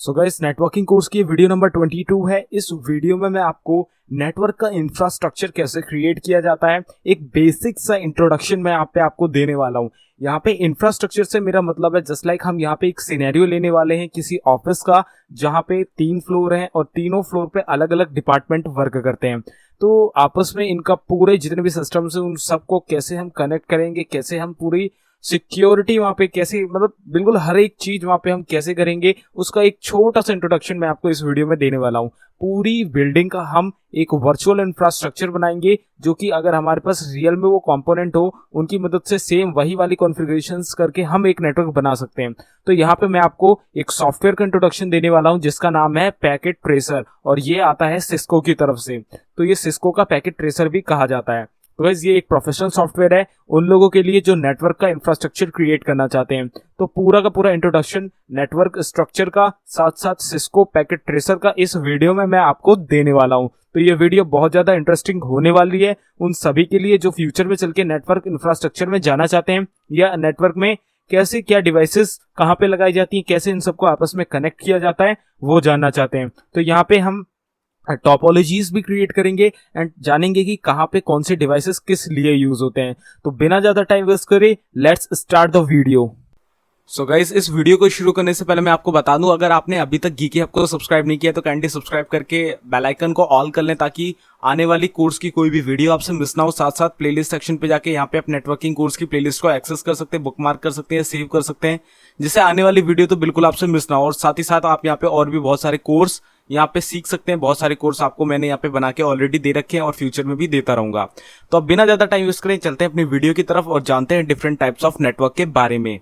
So guys, networking course की video number 22 है। इस वीडियो में मैं आपको नेटवर्क का इंफ्रास्ट्रक्चर कैसे क्रिएट किया जाता है, एक बेसिक सा इंट्रोडक्शन मैं आपको देने वाला हूँ। यहाँ पे इंफ्रास्ट्रक्चर से मेरा मतलब है जस्ट लाइक हम यहाँ पे एक सिनेरियो लेने वाले हैं किसी ऑफिस का, जहाँ पे 3 फ्लोर हैं और तीनों फ्लोर पे अलग अलग डिपार्टमेंट वर्क करते हैं। तो आपस में इनका पूरे जितने भी सिस्टम्स हैं उन सबको कैसे हम कनेक्ट करेंगे, कैसे हम पूरी सिक्योरिटी वहां पे कैसे, मतलब बिल्कुल हर एक चीज वहां पे हम कैसे करेंगे, उसका एक छोटा सा इंट्रोडक्शन मैं आपको इस वीडियो में देने वाला हूं। पूरी बिल्डिंग का हम एक वर्चुअल इंफ्रास्ट्रक्चर बनाएंगे, जो कि अगर हमारे पास रियल में वो कंपोनेंट हो, उनकी मदद से सेम वही वाली कॉन्फ़िगरेशंस करके हम एक नेटवर्क बना सकते हैं। तो यहाँ पे मैं आपको एक सॉफ्टवेयर का इंट्रोडक्शन देने वाला हूँ जिसका नाम है पैकेट ट्रेसर, और ये आता है सिस्को की तरफ से। तो ये सिस्को का पैकेट ट्रेसर भी कहा जाता है। तो गाइस, ये एक प्रोफेशनल सॉफ्टवेयर है उन लोगों के लिए जो नेटवर्क का इंफ्रास्ट्रक्चर क्रिएट करना चाहते हैं। तो पूरा का पूरा इंट्रोडक्शन नेटवर्क स्ट्रक्चर का साथ साथ सिस्को पैकेट ट्रेसर का इस वीडियो में मैं आपको देने वाला हूं। तो ये वीडियो बहुत ज्यादा इंटरेस्टिंग होने वाली है उन सभी के लिए जो फ्यूचर में चल के नेटवर्क इंफ्रास्ट्रक्चर में जाना चाहते हैं, या नेटवर्क में कैसे क्या डिवाइसेस कहाँ पे लगाई जाती हैं, कैसे इन सबको आपस में कनेक्ट किया जाता है, वो जानना चाहते हैं। तो यहाँ पे हम टॉपोलॉजीज भी क्रिएट करेंगे एंड जानेंगे कि कहाँ पे कौन से डिवाइसेस किस लिए यूज होते हैं। तो बिना ज्यादा टाइम वेस्ट करे let's start the video. So guys, इस वीडियो को शुरू करने से पहले मैं आपको बता दूं, अगर आपने अभी तक गीकी हब को सब्सक्राइब नहीं किया तो काइंडली सब्सक्राइब करके बेल आइकन को ऑल कर लें, ताकि आने वाली कोर्स की कोई भी वीडियो आपसे मिस ना हो। साथ साथ प्लेलिस्ट सेक्शन पे जाके यहाँ पे आप नेटवर्किंग कोर्स की प्लेलिस्ट को एक्सेस कर सकते हैं, बुकमार्क कर सकते हैं, सेव कर सकते हैं, जिससे आने वाली वीडियो तो बिल्कुल आपसे मिस ना हो। और साथ ही साथ आप यहाँ पे और भी बहुत सारे कोर्स यहाँ पे सीख सकते हैं। बहुत सारे कोर्स आपको मैंने यहाँ पे बना के ऑलरेडी दे रखे हैं और फ्यूचर में भी देता रहूंगा। तो अब बिना ज्यादा टाइम वेस्ट करें चलते हैं अपनी वीडियो की तरफ और जानते हैं डिफरेंट टाइप्स ऑफ नेटवर्क के बारे में।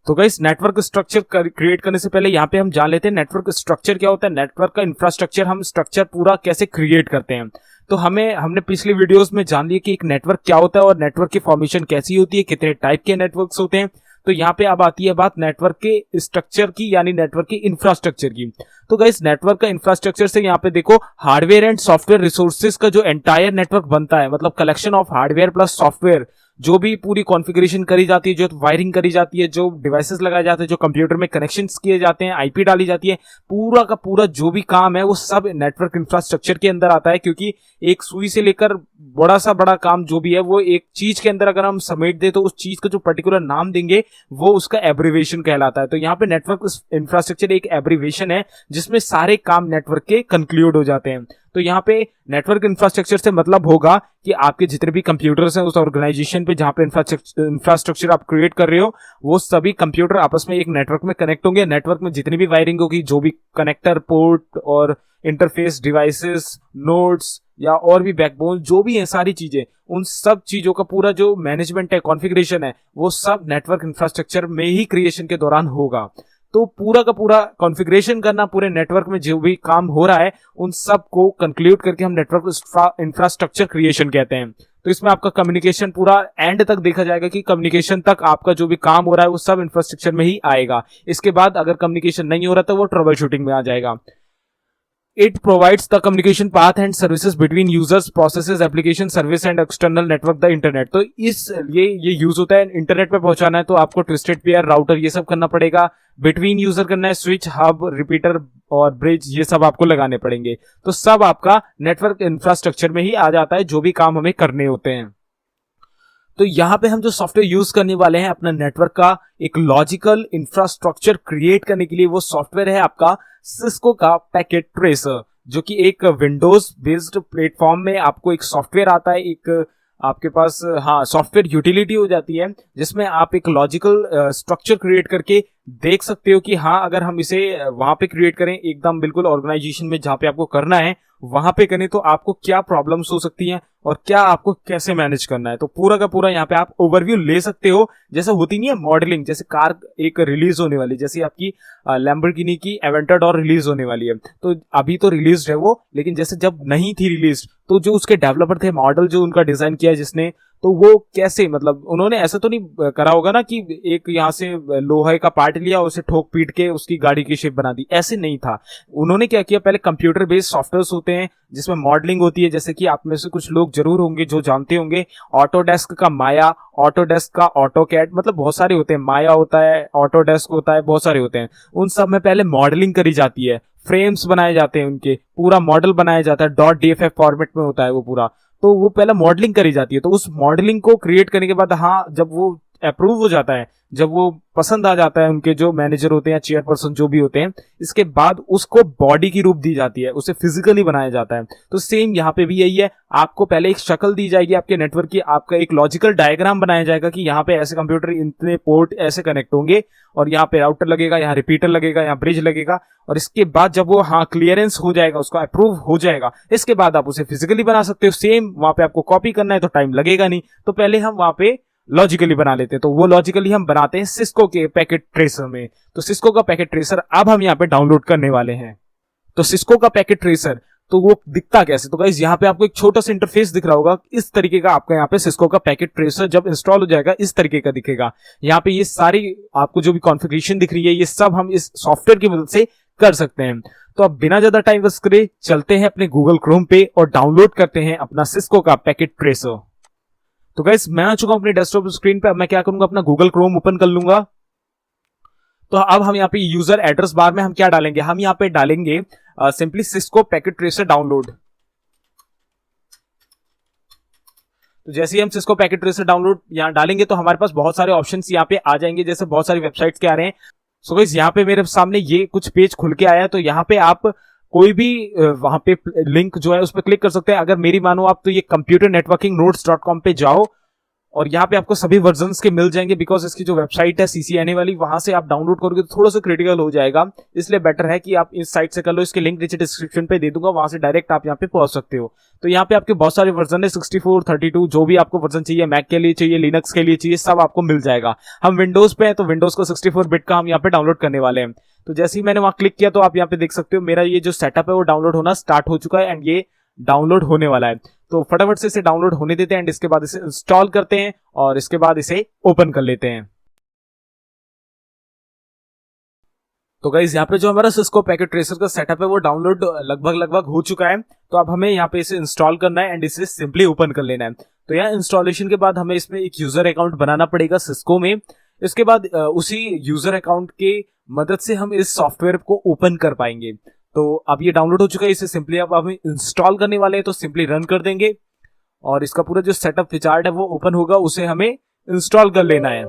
तो गाइस, नेटवर्क स्ट्रक्चर क्रिएट करने से पहले यहाँ पे हम जान लेते हैं नेटवर्क स्ट्रक्चर क्या होता है, नेटवर्क का इंफ्रास्ट्रक्चर हम स्ट्रक्चर पूरा कैसे क्रिएट करते हैं। तो हमने पिछली वीडियोस में जान लिया कि एक नेटवर्क क्या होता है और नेटवर्क की फॉर्मेशन कैसी होती है, कितने टाइप के नेटवर्क्स होते हैं। तो यहाँ पे अब आती है बात नेटवर्क के स्ट्रक्चर की, यानी नेटवर्क की इंफ्रास्ट्रक्चर की। तो गाइस, नेटवर्क का इंफ्रास्ट्रक्चर से यहाँ पे देखो हार्डवेयर एंड सॉफ्टवेयर रिसोर्सेज का जो एंटायर नेटवर्क बनता है, मतलब collection of hardware plus software, जो भी पूरी कॉन्फ़िगरेशन करी जाती है, जो वायरिंग करी जाती है, जो डिवाइसेस लगाए जाते हैं, जो कंप्यूटर में कनेक्शंस किए जाते हैं, आईपी डाली जाती है, पूरा का पूरा जो भी काम है वो सब नेटवर्क इंफ्रास्ट्रक्चर के अंदर आता है। क्योंकि एक सुई से लेकर बड़ा सा बड़ा काम जो भी है वो एक चीज के अंदर अगर हम समेट दे तो उस चीज का जो पर्टिकुलर नाम देंगे वो उसका एब्रीविएशन कहलाता है। तो यहाँ पे नेटवर्क इंफ्रास्ट्रक्चर एक एब्रीविएशन है जिसमें सारे काम नेटवर्क के कंक्लूड हो जाते हैं। तो यहाँ पे नेटवर्क इंफ्रास्ट्रक्चर से मतलब होगा कि आपके जितने भी कंप्यूटर्स हैं उस ऑर्गेनाइजेशन पे जहाँ पे इंफ्रास्ट्रक्चर आप क्रिएट कर रहे हो, वो सभी कंप्यूटर आपस में एक नेटवर्क में कनेक्ट होंगे। नेटवर्क में जितनी भी वायरिंग होगी, जो भी कनेक्टर, पोर्ट और इंटरफेस डिवाइसेस, नोड्स या और भी बैकबोन जो भी है, सारी चीजें, उन सब चीजों का पूरा जो मैनेजमेंट है, कॉन्फ़िगरेशन है, वो सब नेटवर्क इंफ्रास्ट्रक्चर में ही क्रिएशन के दौरान होगा। तो पूरा का पूरा कॉन्फ़िगरेशन करना, पूरे नेटवर्क में जो भी काम हो रहा है उन सब को कंक्लूड करके हम नेटवर्क इंफ्रास्ट्रक्चर क्रिएशन कहते हैं। तो इसमें आपका कम्युनिकेशन पूरा एंड तक देखा जाएगा कि कम्युनिकेशन तक आपका जो भी काम हो रहा है वो सब इंफ्रास्ट्रक्चर में ही आएगा। इसके बाद अगर कम्युनिकेशन नहीं हो रहा तो वो ट्रबल शूटिंग में आ जाएगा। It provides the communication path and services between users, processes, application, service and external network, the internet। तो इसलिए ये यूज होता है। इंटरनेट पे पहुंचाना है तो आपको ट्विस्टेड पेयर, राउटर, ये सब करना पड़ेगा। बिटवीन यूजर करना है, स्विच, हब, रिपीटर और ब्रिज, ये सब आपको लगाने पड़ेंगे। तो सब आपका नेटवर्क इंफ्रास्ट्रक्चर में ही आ जाता है, जो भी काम हमें करने होते हैं। तो यहाँ पे हम जो सॉफ्टवेयर यूज करने वाले हैं अपना नेटवर्क का एक लॉजिकल इंफ्रास्ट्रक्चर क्रिएट करने के लिए, वो सॉफ्टवेयर है आपका सिस्को का पैकेट ट्रेसर, जो कि एक विंडोज बेस्ड प्लेटफॉर्म में आपको एक सॉफ्टवेयर आता है। एक आपके पास सॉफ्टवेयर यूटिलिटी हो जाती है जिसमें आप एक लॉजिकल स्ट्रक्चर क्रिएट करके देख सकते हो कि अगर हम इसे वहां पे क्रिएट करें, एकदम बिल्कुल ऑर्गेनाइजेशन में जहां पे आपको करना है वहां पे करें तो आपको क्या प्रॉब्लम्स हो सकती हैं और क्या आपको कैसे मैनेज करना है। तो पूरा का पूरा यहाँ पे आप ओवरव्यू ले सकते हो। जैसे होती नहीं है मॉडलिंग, जैसे कार एक रिलीज होने वाली, जैसे आपकी लैम्बोर्गिनी की एवेंटाडोर रिलीज होने वाली है, तो अभी तो रिलीज है वो, लेकिन जैसे जब नहीं थी रिलीज तो जो उसके डेवलपर थे, मॉडल जो उनका डिजाइन किया जिसने, तो वो कैसे, मतलब उन्होंने ऐसा तो नहीं करा होगा ना कि एक यहाँ से लोहे का पार्ट लिया, उसे ठोक पीट के उसकी गाड़ी की शेप बना दी, ऐसे नहीं था। उन्होंने क्या किया, पहले कंप्यूटर बेस्ड सॉफ्टवेयर होते हैं जिसमें मॉडलिंग होती है, जैसे कि आप में से कुछ लोग जरूर होंगे जो जानते होंगे ऑटोडेस्क का माया, ऑटोडेस्क का ऑटोकैड, मतलब बहुत सारे होते हैं, माया होता है, ऑटोडेस्क होता है, बहुत सारे होते हैं। उन सब में पहले मॉडलिंग करी जाती है, फ्रेम्स बनाए जाते हैं, उनके पूरा मॉडल बनाया जाता है, .dff फॉर्मेट में होता है वो पूरा। तो वो पहले मॉडलिंग करी जाती है, तो उस मॉडलिंग को क्रिएट करने के बाद हाँ, जब वो अप्रूव हो जाता है, जब वो पसंद आ जाता है उनके जो मैनेजर होते हैं या चेयरपर्सन जो भी होते हैं, इसके बाद उसको बॉडी की रूप दी जाती है, उसे फिजिकली बनाया जाता है। तो सेम यहाँ पे भी यही है, आपको पहले एक शक्ल दी जाएगी आपके नेटवर्क की, आपका एक लॉजिकल डायग्राम बनाया जाएगा कि यहाँ पे ऐसे कंप्यूटर इतने पोर्ट ऐसे कनेक्ट होंगे, और यहाँ पे राउटर लगेगा, यहाँ रिपीटर लगेगा, यहाँ ब्रिज लगेगा, और इसके बाद जब वो हाँ क्लियरेंस हो जाएगा, उसका अप्रूव हो जाएगा, इसके बाद आप उसे फिजिकली बना सकते हो। सेम वहां पे आपको कॉपी करना है तो टाइम लगेगा नहीं, तो पहले हम वहां पे लॉजिकली बना लेते हैं, तो वो लॉजिकली हम बनाते हैं सिस्को के पैकेट ट्रेसर में। तो सिस्को का पैकेट ट्रेसर अब हम यहाँ पे डाउनलोड करने वाले हैं। तो सिस्को का पैकेट ट्रेसर तो वो दिखता कैसे, तो गाइस यहाँ पे आपको एक छोटा सा इंटरफेस दिख रहा होगा, इस तरीके का आपका यहाँ पे सिस्को का पैकेट ट्रेसर जब इंस्टॉल हो जाएगा इस तरीके का दिखेगा। यहाँ पे ये सारी आपको जो भी कॉन्फ़िगरेशन दिख रही है, ये सब हम इस सॉफ्टवेयर की मदद से कर सकते हैं। तो अब बिना ज्यादा टाइम वेस्ट करे चलते हैं अपने गूगल क्रोम पे और डाउनलोड करते हैं अपना सिस्को का पैकेट ट्रेसर। तो गाइस मैं आ चुका हूं अपने डेस्कटॉप स्क्रीन पे। अब मैं क्या करूंगा, अपना गूगल क्रोम ओपन कर लूंगा। तो अब हम यहाँ पे यूजर एड्रेस बार में हम क्या डालेंगे, हम यहाँ पे डालेंगे simply Cisco packet tracer download. तो जैसे ही हम सिस्को पैकेट ट्रेसर डाउनलोड यहाँ डालेंगे तो हमारे पास बहुत सारे ऑप्शंस यहाँ पे आ जाएंगे, जैसे बहुत सारी वेबसाइट्स के आ रहे हैं। सो गाइस यहाँ पे मेरे सामने ये कुछ पेज खुल के आया है, तो यहाँ पे आप कोई भी वहां पे लिंक जो है उस पर क्लिक कर सकते हैं। अगर मेरी मानो आप, तो ये कंप्यूटर नेटवर्किंग नोट्स.com पे जाओ और यहाँ पे आपको सभी वर्जन्स के मिल जाएंगे, बिकॉज इसकी जो वेबसाइट है CCNA वाली, वहां से आप डाउनलोड करोगे तो थोड़ा सा क्रिटिकल हो जाएगा, इसलिए बेटर है कि आप इस साइट से कर लो। इसके लिंक नीचे डिस्क्रिप्शन पे दे दूंगा, वहां से डायरेक्ट आप यहाँ पे पहुंच सकते हो। तो यहाँ पे आपके बहुत सारे वर्जन है, 64, 32, जो भी आपको वर्जन चाहिए, मैक के लिए चाहिए, लिनक्स के लिए चाहिए, सब आपको मिल जाएगा। हम विंडोज पे हैं तो विंडोज को 64 बिट का हम यहाँ पे डाउनलोड करने वाले हैं। तो जैसे ही मैंने वहां क्लिक किया तो आप यहाँ पे देख सकते हो मेरा ये जो सेटअप है वो डाउनलोड होना स्टार्ट हो चुका है, एंड ये डाउनलोड होने वाला है। तो फटाफट से इसे डाउनलोड होने देते हैं एंड इसके बाद इसे इंस्टॉल करते हैं और इसके बाद इसे ओपन कर लेते हैं। तो गाइस यहाँ पे जो हमारा सिस्को पैकेट ट्रेसर का सेटअप है वो डाउनलोड लगभग हो चुका है। तो अब हमें यहाँ पे इसे इंस्टॉल करना है एंड इसे सिंपली ओपन कर लेना है। तो यहाँ इंस्टॉलेशन के बाद हमें इसमें एक यूजर अकाउंट बनाना पड़ेगा सिस्को में। इसके बाद उसी यूजर अकाउंट के मदद से हम इस सॉफ्टवेयर को ओपन कर पाएंगे। तो अब ये डाउनलोड हो चुका है, इसे सिंपली अब हम इंस्टॉल करने वाले हैं, तो सिंपली रन कर देंगे और इसका पूरा जो सेटअप विचार्ड है वो ओपन होगा, उसे हमें इंस्टॉल कर लेना है।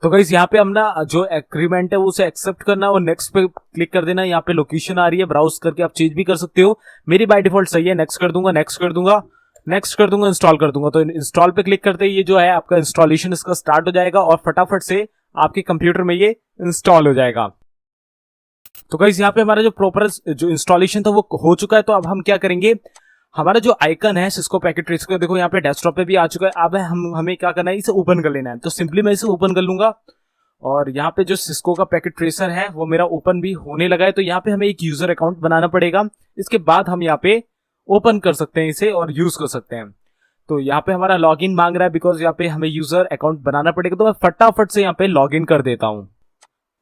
तो गाइस यहाँ पे हम ना जो एग्रीमेंट है वो उसे एक्सेप्ट करना और नेक्स्ट पे क्लिक कर देना। यहाँ पे लोकेशन आ रही है, ब्राउज करके आप चेंज भी कर सकते हो। मेरी बाय डिफॉल्ट सही है, नेक्स्ट कर दूंगा, इंस्टॉल कर दूंगा। तो इंस्टॉल पे क्लिक करते ही ये जो है आपका इंस्टॉलेशन इसका स्टार्ट हो जाएगा और फटाफट से आपके कंप्यूटर में ये इंस्टॉल हो जाएगा। तो गाइस यहाँ पे हमारा जो प्रॉपर जो इंस्टॉलेशन था वो हो चुका है। तो अब हम क्या करेंगे, हमारा जो आइकन है सिस्को पैकेट ट्रेसर का, देखो यहाँ पे डेस्कटॉप पे भी आ चुका है। अब हमें क्या करना है, इसे ओपन कर लेना है। तो सिंपली मैं इसे ओपन कर लूंगा और यहाँ पे जो सिस्को का पैकेट ट्रेसर है वो मेरा ओपन भी होने लगा है। तो यहाँ पे हमें एक यूजर अकाउंट बनाना पड़ेगा, इसके बाद हम यहाँ पे ओपन कर सकते हैं इसे और यूज कर सकते हैं। तो यहाँ पे हमारा लॉगिन मांग रहा है, बिकॉज यहाँ पे हमें यूजर अकाउंट बनाना पड़ेगा। तो मैं फटाफट से यहाँ पे लॉगिन कर देता हूँ।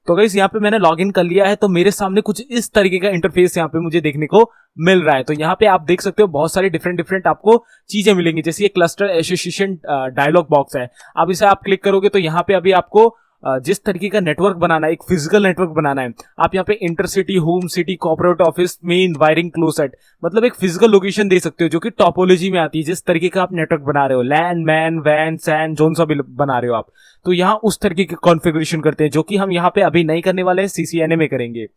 तो गाइस यहाँ पे मैंने लॉगिन कर लिया है, तो मेरे सामने कुछ इस तरीके का इंटरफेस यहाँ पे मुझे देखने को मिल रहा है। तो यहाँ पे आप देख सकते हो बहुत सारी डिफरेंट आपको चीजें मिलेंगी, जैसे ये क्लस्टर एसोसिएशन डायलॉग बॉक्स है। अब इसे आप क्लिक करोगे तो यहाँ पे अभी आपको जिस तरीके का नेटवर्क बनाना है, एक फिजिकल नेटवर्क बनाना है, आप यहाँ पे intercity, home city, corporate office, main, wiring, closet, मतलब एक फिजिकल लोकेशन दे सकते हो जो कि टोपोलॉजी में आती है। जिस तरीके का आप नेटवर्क बना रहे हो, लैन, मैन, वैन, सैन, जोन सा भी बना रहे हो आप, तो यहाँ उस तरीके की कॉन्फ़िगरेशन करते हैं, जो कि हम यहाँ पे अभी नहीं करने वाले हैं, CCNA में करेंगे।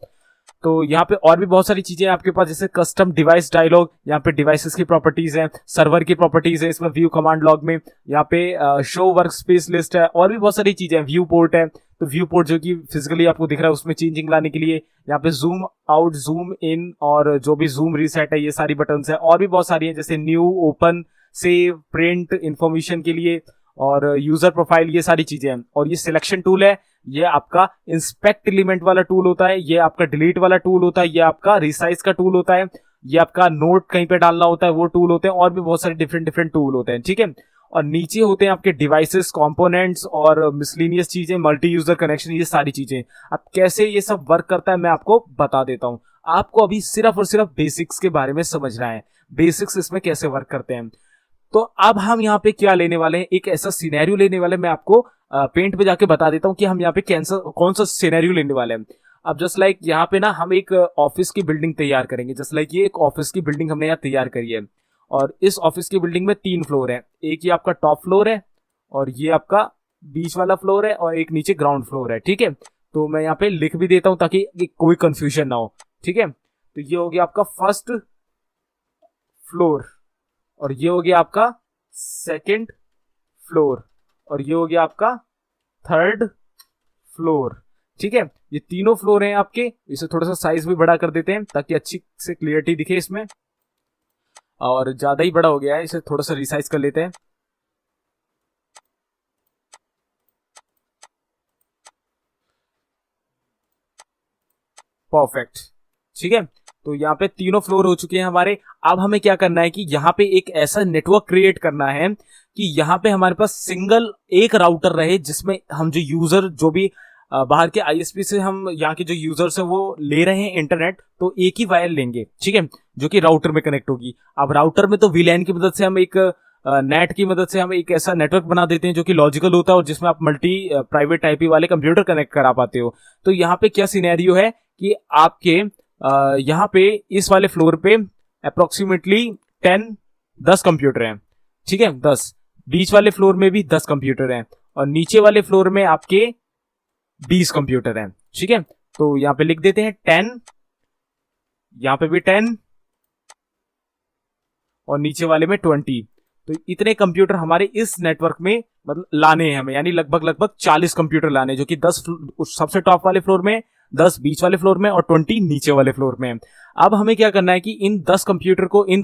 तो यहाँ पे और भी बहुत सारी चीजें आपके पास, जैसे कस्टम डिवाइस डायलॉग, यहाँ पे डिवाइसेस की प्रॉपर्टीज हैं, सर्वर की प्रॉपर्टीज है, इसमें व्यू कमांड लॉग में, यहाँ पे शो वर्क स्पेस लिस्ट है, और भी बहुत सारी चीजें हैं। व्यू पोर्ट है, तो व्यू पोर्ट जो कि फिजिकली आपको दिख रहा है उसमें चेंजिंग लाने के लिए, यहाँ पे जूम आउट, जूम इन और जो भी जूम रीसेट है, ये सारी बटन्स है। और भी बहुत सारी है, जैसे new, open, save, print, information के लिए, और यूजर प्रोफाइल, ये सारी चीजें हैं। और ये सिलेक्शन टूल है, ये आपका इंस्पेक्ट एलिमेंट वाला टूल होता है, ये आपका डिलीट वाला टूल होता है, ये आपका रिसाइज का टूल होता है, ये आपका नोट कहीं पे डालना होता है वो टूल होते हैं, और भी बहुत सारे डिफरेंट टूल होते हैं, ठीक है। और नीचे होते हैं आपके डिवाइसेस, कंपोनेंट्स और मिसलिनियस चीजें, मल्टी यूजर कनेक्शन, ये सारी चीजें। अब कैसे ये सब वर्क करता है मैं आपको बता देता हूं। आपको अभी सिर्फ और सिर्फ बेसिक्स के बारे में समझना है, बेसिक्स इसमें कैसे वर्क करते हैं। तो अब हम यहाँ पे क्या लेने वाले हैं, एक ऐसा सिनेरियो लेने वाले हैं। मैं आपको पेंट पे जाके बता देता हूँ कि हम यहाँ पे कौन सा सिनेरियो लेने वाले हैं। अब जस्ट लाइक यहाँ पे ना हम एक ऑफिस की बिल्डिंग तैयार करेंगे। जस्ट लाइक ये एक ऑफिस की बिल्डिंग हमने यहाँ तैयार करी है, और इस ऑफिस की बिल्डिंग में 3 फ्लोर है। एक ये आपका टॉप फ्लोर है, और ये आपका बीच वाला फ्लोर है, और एक नीचे ग्राउंड फ्लोर है। ठीक है, तो मैं यहाँ पे लिख भी देता हूँ ताकि कोई कंफ्यूजन ना हो। ठीक है, तो ये हो गया आपका फर्स्ट फ्लोर, और ये हो गया आपका सेकंड फ्लोर, और ये हो गया आपका थर्ड फ्लोर। ठीक है, ये तीनों फ्लोर हैं आपके। इसे थोड़ा सा साइज भी बड़ा कर देते हैं ताकि अच्छी से क्लियरिटी दिखे इसमें, और ज्यादा ही बड़ा हो गया है, इसे थोड़ा सा रिसाइज कर लेते हैं। परफेक्ट। ठीक है, तो यहाँ पे तीनों फ्लोर हो चुके हैं हमारे। अब हमें क्या करना है कि यहाँ पे एक ऐसा नेटवर्क क्रिएट करना है कि यहाँ पे हमारे पास सिंगल एक राउटर रहे, जिसमें हम जो यूजर, जो भी बाहर के आईएसपी से हम यहाँ के जो यूजर्स हैं वो ले रहे हैं इंटरनेट, तो एक ही वायर लेंगे। ठीक है, जो कि राउटर में कनेक्ट होगी। अब राउटर में तो वीलैन की मदद से हम एक नेट की मदद से हम एक ऐसा नेटवर्क बना देते हैं जो कि लॉजिकल होता है, और जिसमें आप मल्टी प्राइवेट आईपी वाले कंप्यूटर कनेक्ट करा पाते हो। तो यहाँ पे क्या सिनेरियो है कि आपके यहाँ पे इस वाले फ्लोर पे अप्रोक्सीमेटली 10 कंप्यूटर हैं। ठीक है, 10। बीच वाले फ्लोर में भी 10 कंप्यूटर हैं, और नीचे वाले फ्लोर में आपके 20 कंप्यूटर हैं। ठीक है, तो यहाँ पे लिख देते हैं 10, यहाँ पे भी 10, और नीचे वाले में 20। तो इतने कंप्यूटर हमारे इस नेटवर्क में मतलब लाने हैं हमें, यानी लगभग 40 कंप्यूटर लाने, जो कि 10 सबसे टॉप वाले फ्लोर में, 10 बीच वाले फ्लोर में, और 20 नीचे वाले फ्लोर में। अब हमें क्या करना है कि इन 10 कंप्यूटर को, इन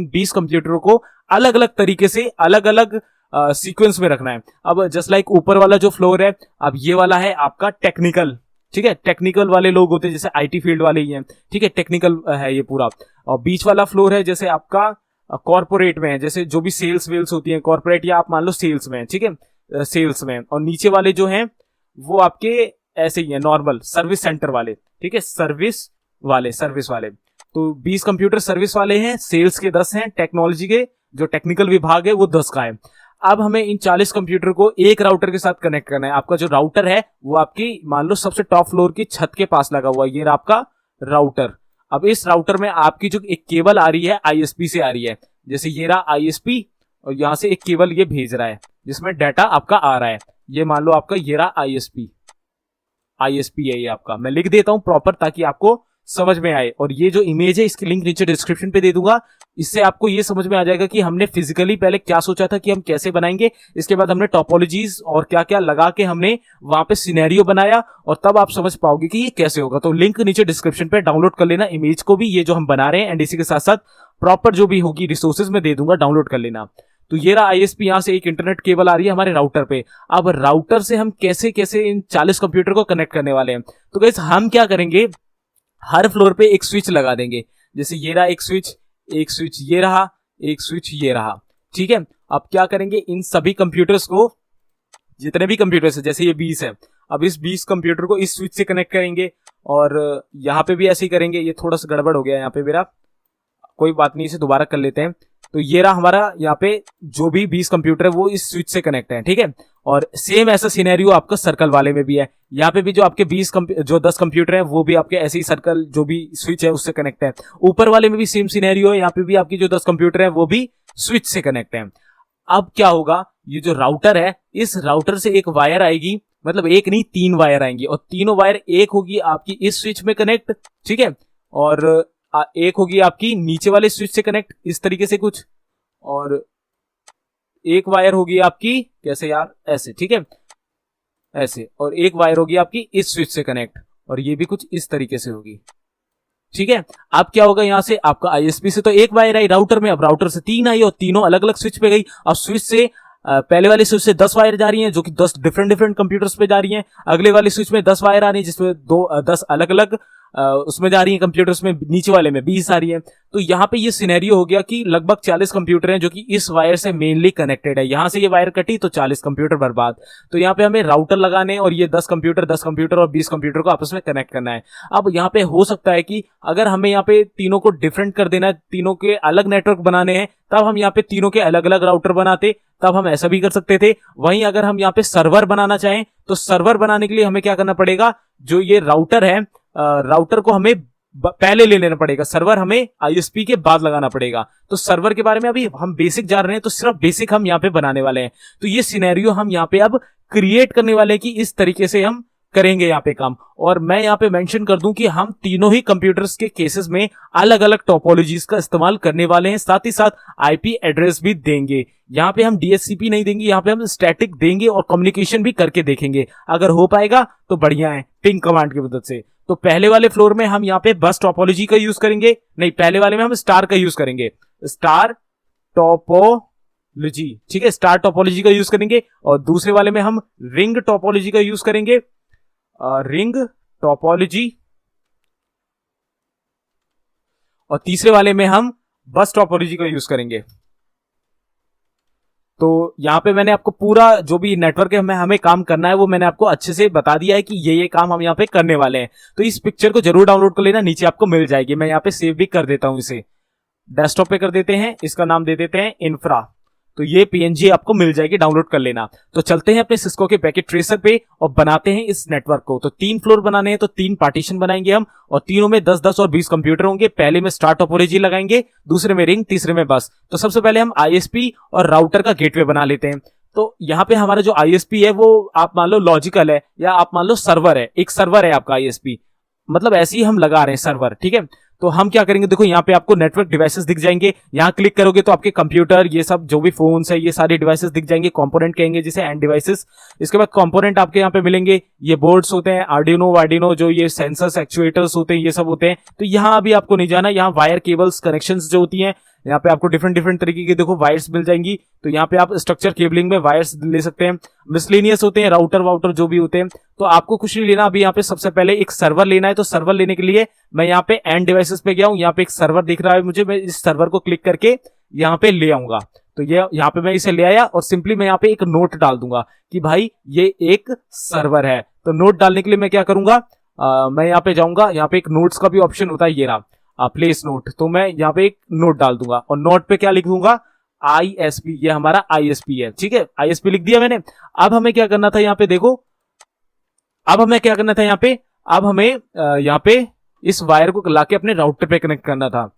20 कंप्यूटरों को अलग अलग तरीके से, अलग अलग सीक्वेंस में रखना है। अब जस्ट लाइक ऊपर वाला जो फ्लोर है, अब ये वाला है आपका टेक्निकल। ठीक है, टेक्निकल वाले लोग होते हैं, जैसे आईटी फील्ड वाले ही हैं। ठीक है, टेक्निकल है ये पूरा। और बीच वाला फ्लोर है जैसे आपका कॉर्पोरेट में है, जैसे जो भी सेल्स वेल्स होती है कॉर्पोरेट, या आप मान लो सेल्स में। ठीक है, सेल्स में। और नीचे वाले जो हैं वो आपके ऐसे ही है, नॉर्मल सर्विस सेंटर वाले। ठीक है, सर्विस वाले। तो 20 कंप्यूटर सर्विस वाले हैं, सेल्स के 10 हैं, टेक्नोलॉजी के जो टेक्निकल विभाग है वो 10 का है। अब हमें इन 40 कंप्यूटर को एक राउटर के साथ कनेक्ट करना है। आपका जो राउटर है वो आपकी मान लो सबसे टॉप फ्लोर की छत के पास लगा हुआ है, ये आपका राउटर। अब इस राउटर में आपकी जो एक केबल आ रही है आईएसपी से आ रही है, जैसे ये रहा आईएसपी, और यहां से एक केबल ये भेज रहा है जिसमें डाटा आपका आ रहा है। ये मान लो आपका ये रहा आईएसपी है ये आपका। मैं लिख देता हूं प्रॉपर ताकि आपको समझ में आए, और ये जो इमेज है इसकी लिंक नीचे डिस्क्रिप्शन पे दे दूंगा। इससे आपको ये समझ में आ जाएगा कि हमने फिजिकली पहले क्या सोचा था कि हम कैसे बनाएंगे, इसके बाद हमने टोपोलॉजीज और क्या क्या लगा के हमने वहां पे सिनेरियो बनाया, और तब आप समझ पाओगे कि ये कैसे होगा। तो लिंक नीचे डिस्क्रिप्शन पे डाउनलोड कर लेना इमेज को भी, ये जो हम बना रहे हैं, एंड इसी के साथ साथ प्रॉपर जो भी होगी रिसोर्सेज में दे दूंगा, डाउनलोड कर लेना। तो ये रहा आईएसपी, यहां से एक इंटरनेट केबल आ रही है हमारे राउटर पे। अब राउटर से हम कैसे कैसे इन 40 कंप्यूटर को कनेक्ट करने वाले हैं। तो गाइस हम क्या करेंगे, हर फ्लोर पे एक स्विच लगा देंगे। जैसे ये रहा एक स्विच ये रहा, एक स्विच ये रहा। ठीक है, अब क्या करेंगे, इन सभी कंप्यूटर्स को, जितने भी कंप्यूटर्स है, जैसे ये 20 है, अब इस 20 कंप्यूटर को इस स्विच से कनेक्ट करेंगे, और यहाँ पे भी ऐसे ही करेंगे। ये थोड़ा सा गड़बड़ हो गया यहाँ पे मेरा, कोई बात नहीं, इसे दोबारा कर लेते हैं। तो ये रहा हमारा, यहाँ पे जो भी 20 कंप्यूटर है वो इस स्विच से कनेक्ट है। ठीक है, और सेम ऐसा सिनेरियो आपका सर्कल वाले में भी है। यहाँ पे भी जो आपके 10 कंप्यूटर है वो भी आपके ऐसे ही सर्कल जो भी स्विच है उससे कनेक्ट है। ऊपर वाले में भी सेम सिनेरियो है, यहाँ पे भी आपकी जो 10 कंप्यूटर है वो भी स्विच से कनेक्ट है। अब क्या होगा, ये जो राउटर है, इस राउटर से एक वायर आएगी, मतलब एक नहीं 3 वायर आएंगी, और तीनों वायर एक होगी आपकी इस स्विच में कनेक्ट। ठीक है, और एक होगी आपकी नीचे वाले स्विच से कनेक्ट, इस तरीके से कुछ, और एक वायर होगी आपकी कैसे यार, ऐसे। ठीक है, ऐसे, और एक वायर होगी आपकी इस स्विच से कनेक्ट, और ये भी कुछ इस तरीके से होगी। ठीक है, अब क्या होगा, यहां से आपका आईएसपी से तो एक वायर आई राउटर में, अब राउटर से 3 आई, और तीनों अलग अलग स्विच पे गई। अब स्विच से पहले वाले स्विच से 10 वायर जा रही हैं, जो कि 10 डिफरेंट कंप्यूटर्स पे जा रही हैं। अगले वाले स्विच में 10 वायर आ रही है, जिसमें 10 अलग अलग उसमें जा रही है कंप्यूटर, उसमें नीचे वाले में 20 आ रही है। तो यहाँ पे ये सिनेरियो हो गया कि लगभग 40 कंप्यूटर हैं जो कि इस वायर से मेनली कनेक्टेड है। यहां से ये वायर कटी तो 40 कंप्यूटर बर्बाद। तो यहाँ पे हमें राउटर लगाने और ये 10 कंप्यूटर और 20 कंप्यूटर को आपस में कनेक्ट करना है। अब यहाँ पे हो सकता है कि अगर हमें यहाँ पे तीनों को डिफरेंट कर देना है, तीनों के अलग नेटवर्क बनाने हैं, तब हम यहाँ पे तीनों के अलग अलग राउटर बनाते, तब हम ऐसा भी कर सकते थे। वहीं अगर हम यहाँ पे सर्वर बनाना चाहें तो सर्वर बनाने के लिए हमें क्या करना पड़ेगा, जो ये राउटर है, राउटर को हमें पहले ले लेना पड़ेगा, सर्वर हमें आईएसपी के बाद लगाना पड़ेगा। तो सर्वर के बारे में अभी हम बेसिक जान रहे हैं, तो सिर्फ बेसिक हम यहाँ पे बनाने वाले हैं। तो ये सिनेरियो हम यहाँ पे अब क्रिएट करने वाले हैं कि इस तरीके से हम करेंगे यहाँ पे काम। और मैं यहाँ पे मेंशन कर दूं कि हम तीनों ही कंप्यूटर्स के केसेस में अलग अलग टोपोलॉजीज का इस्तेमाल करने वाले हैं, साथ ही साथ आईपी एड्रेस भी देंगे। यहाँ पे हम डीएचसीपी नहीं देंगे, यहाँ पे हम स्टैटिक देंगे और कम्युनिकेशन भी करके देखेंगे। अगर हो पाएगा तो बढ़िया है, पिंग कमांड की मदद से। तो पहले वाले फ्लोर में हम यहाँ पे बस टोपोलॉजी का यूज करेंगे, नहीं पहले वाले में हम स्टार का यूज करेंगे, स्टार टोपोलॉजी, ठीक है, स्टार टोपोलॉजी का यूज करेंगे। और दूसरे वाले में हम रिंग टोपोलॉजी का यूज करेंगे, रिंग टोपोलॉजी। और तीसरे वाले में हम बस टोपोलॉजी का यूज करेंगे। तो यहां पे मैंने आपको पूरा जो भी नेटवर्क है हमें काम करना है वो मैंने आपको अच्छे से बता दिया है कि ये काम हम यहाँ पे करने वाले हैं। तो इस पिक्चर को जरूर डाउनलोड कर लेना, नीचे आपको मिल जाएगी। मैं यहाँ पे सेव भी कर देता हूं, इसे डेस्कटॉप पे कर देते हैं, इसका नाम दे देते हैं इंफ्रा। तो ये पीएनजी आपको मिल जाएगी, डाउनलोड कर लेना। तो चलते हैं अपने सिस्को के पैकेट ट्रेसर पे और बनाते हैं इस नेटवर्क को। तो 3 फ्लोर बनाने हैं, तो 3 पार्टीशन बनाएंगे हम, और तीनों में 10-10 और 20 कंप्यूटर होंगे। पहले में स्टार टोपोलॉजी लगाएंगे, दूसरे में रिंग, तीसरे में बस। तो सबसे पहले हम आईएसपी और राउटर का गेटवे बना लेते हैं। तो यहाँ पे हमारा जो आईएसपी है वो आप मान लो लॉजिकल है, या आप मान लो सर्वर है, एक सर्वर है आपका आईएसपी, मतलब ऐसे ही हम लगा रहे हैं सर्वर, ठीक है। तो हम क्या करेंगे, देखो यहाँ पे आपको नेटवर्क डिवाइसेस दिख जाएंगे, यहाँ क्लिक करोगे तो आपके कंप्यूटर, ये सब जो भी फोन्स है, ये सारे डिवाइसेस दिख जाएंगे। कंपोनेंट कहेंगे जिसे, एंड डिवाइसेस। इसके बाद कंपोनेंट आपके यहाँ पे मिलेंगे, ये बोर्ड्स होते हैं, आर्डिनो जो ये सेंसर्स एक्चुएटर्स होते हैं, ये सब होते हैं। तो यहाँ अभी आपको नहीं जाना, यहाँ वायर केबल्स कनेक्शंस जो होती हैं, यहाँ पे आपको डिफरेंट तरीके की देखो वायर्स मिल जाएंगी। तो यहाँ पे आप स्ट्रक्चर केबलिंग में वायर्स ले सकते हैं, मिसलेनियस होते हैं, राउटर जो भी होते हैं। तो आपको कुछ नहीं लेना, अभी यहाँ पे सबसे पहले एक सर्वर लेना है। तो सर्वर लेने के लिए मैं यहाँ पे एंड डिवाइसेस पे गया हूँ, यहाँ पे एक सर्वर दिख रहा है मुझे, मैं इस सर्वर को क्लिक करके यहाँ पे ले आऊंगा। तो ये यहाँ पे मैं इसे ले आया और सिंपली मैं यहाँ पे एक नोट डाल दूंगा कि भाई ये एक सर्वर है। तो नोट डालने के लिए मैं क्या करूंगा, मैं यहाँ पे जाऊंगा, यहाँ पे एक नोट्स का भी ऑप्शन होता है, ये रहा प्लेस नोट। तो मैं यहाँ पे एक नोट डाल दूंगा और नोट पे क्या लिख दूंगा, आईएसपी, ये हमारा आईएसपी है, ठीक है, आईएसपी लिख दिया मैंने। अब हमें क्या करना था यहाँ पे, देखो अब हमें क्या करना था यहाँ पे, अब हमें यहाँ पे इस वायर को लाके अपने राउटर पे कनेक्ट करना था।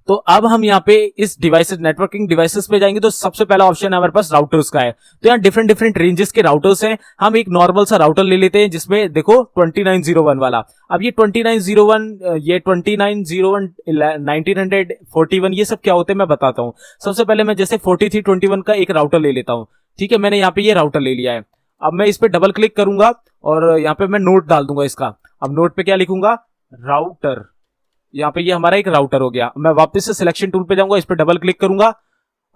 तो अब हम यहाँ पे इस डिवाइसेस, नेटवर्किंग डिवाइसेस पे जाएंगे, तो सबसे पहला ऑप्शन है हमारे पास राउटर्स का है। तो यहाँ डिफरेंट रेंजेस के राउटर्स हैं। हम एक नॉर्मल सा राउटर ले लेते हैं जिसमें देखो 2901 वाला। अब ये 2901, ये 2901, 1941, ये सब क्या होते हैं मैं बताता हूँ। सबसे पहले मैं जैसे 4321 का एक राउटर ले लेता हूँ, ठीक है, मैंने यहाँ पे ये राउटर ले लिया है। अब मैं इस पे डबल क्लिक करूंगा और यहाँ पे मैं नोट डाल दूंगा इसका। अब नोट पे क्या लिखूंगा, राउटर, यहाँ पे ये हमारा एक राउटर हो गया। मैं वापस से सिलेक्शन टूल पे जाऊंगा, इस पे डबल क्लिक करूंगा,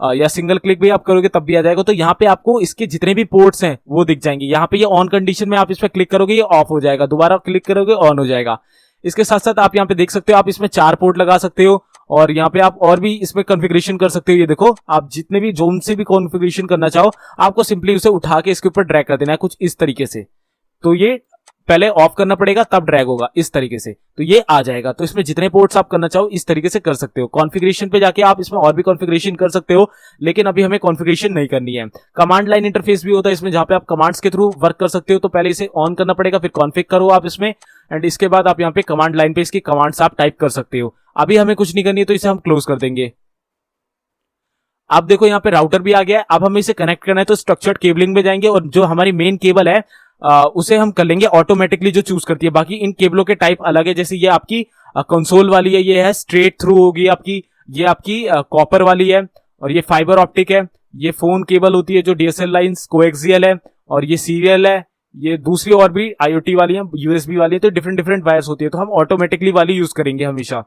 या सिंगल क्लिक भी आप करोगे तब भी आ जाएगा। तो यहाँ पे आपको इसके जितने भी पोर्ट्स हैं वो दिख जाएंगे। यहाँ पे ये ऑन कंडीशन में आप इस पे क्लिक करोगे ये ऑफ हो जाएगा, दोबारा क्लिक करोगे ऑन हो जाएगा। इसके साथ साथ आप यहाँ पे देख सकते हो, आप इसमें 4 पोर्ट लगा सकते हो और यहाँ पे आप और भी इसमें कॉन्फ़िगरेशन कर सकते हो। ये देखो, आप जितने भी जोन से भी कॉन्फ़िगरेशन करना चाहो, आपको सिंपली उसे उठा के इसके ऊपर ड्रैग कर देना है कुछ इस तरीके से। तो ये पहले ऑफ करना पड़ेगा तब ड्रैग होगा इस तरीके से, तो ये आ जाएगा। तो इसमें जितने पोर्ट्स आप करना चाहो इस तरीके से कर सकते हो। कॉन्फ़िगरेशन पे जाके आप इसमें और भी कॉन्फ़िगरेशन कर सकते हो, लेकिन अभी हमें कॉन्फ़िगरेशन नहीं करनी है। कमांड लाइन इंटरफेस भी होता है इसमें, जहां पे आप कमांड्स के थ्रू वर्क कर सकते हो। तो पहले इसे ऑन करना पड़ेगा, फिर कॉन्फ़िग करो आप इसमें, एंड इसके बाद आप यहाँ पे कमांड लाइन पे इसकी कमांड्स आप टाइप कर सकते हो। अभी हमें कुछ नहीं करनी है तो इसे हम क्लोज कर देंगे। अब देखो यहाँ पे राउटर भी आ गया है। अब हमें इसे कनेक्ट करना है तो स्ट्रक्चर्ड केबलिंग में जाएंगे और जो हमारी मेन केबल है उसे हम कर लेंगे ऑटोमेटिकली जो चूज करती है। बाकी इन केबलों के टाइप अलग है, जैसे ये आपकी कंसोल वाली है, ये है स्ट्रेट थ्रू होगी आपकी, ये आपकी कॉपर वाली है, और ये फाइबर ऑप्टिक है। ये फोन केबल होती है जो डीएसएल लाइंस कोएक्सियल है, और ये सीरियल है। ये दूसरी और भी आईओटी वाली है, यूएसबी वाली है। तो डिफरेंट वायर्स होती है, तो हम ऑटोमेटिकली वाली यूज करेंगे हमेशा।